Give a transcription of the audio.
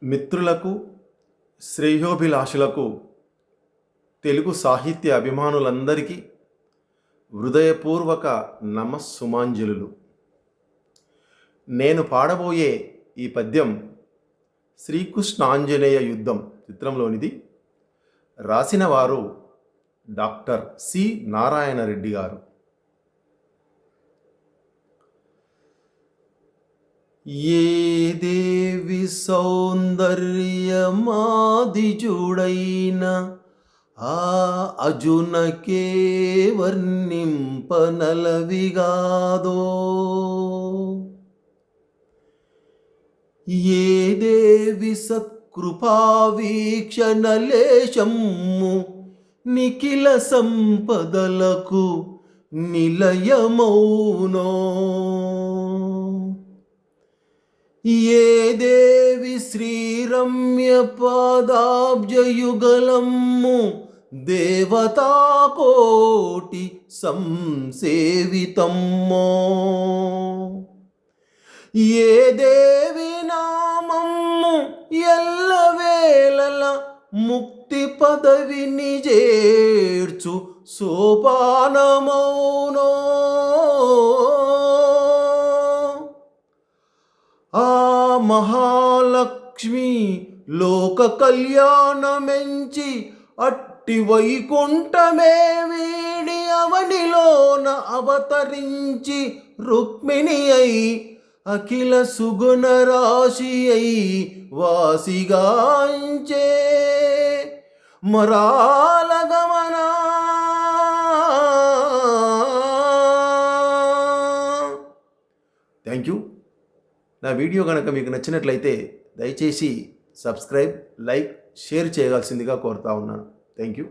మిత్రులకు, శ్రేయోభిలాషులకు, తెలుగు సాహిత్య అభిమానులందరికీ హృదయపూర్వక నమస్సుమాంజలులు. నేను పాడబోయే ఈ పద్యం శ్రీకృష్ణాంజనేయ యుద్ధం చిత్రంలోనిది. రాసిన వారు డాక్టర్ సి నారాయణ రెడ్డి గారు. ఏ దేవి సౌందర్యమాదిజుడైన ఆ అజునకే వర్ణింపనలవిగాదో, ఏ దేవి సత్కృపావీక్షణలేశమ్ము నిఖిల సంపదలకు నిలయమౌనో, ఏ దేవి శ్రీరమ్య పాదాబ్జయుగలమ్ము దేవతాకోటి సంసేవితమ్మో, ఏ దేవి నామమ్ము ఎల్లవేళల ముక్తి పదవిని చేర్చు సోపానమౌనో, ఆ మహాలక్ష్మి లోక కళ్యాణమెంచి అట్టి వైకుంఠమే వీడి అవనిలోన అవతరించి రుక్మిణి అయి అఖిల సుగుణ రాశి అయి వాసిగాంచే మరాల గమనా. Thank you. నా వీడియో కనుక మీకు నచ్చినట్లయితే దయచేసి సబ్స్క్రైబ్, లైక్, షేర్ చేయవలసిందిగా కోరుతా ఉన్నాను. Thank you.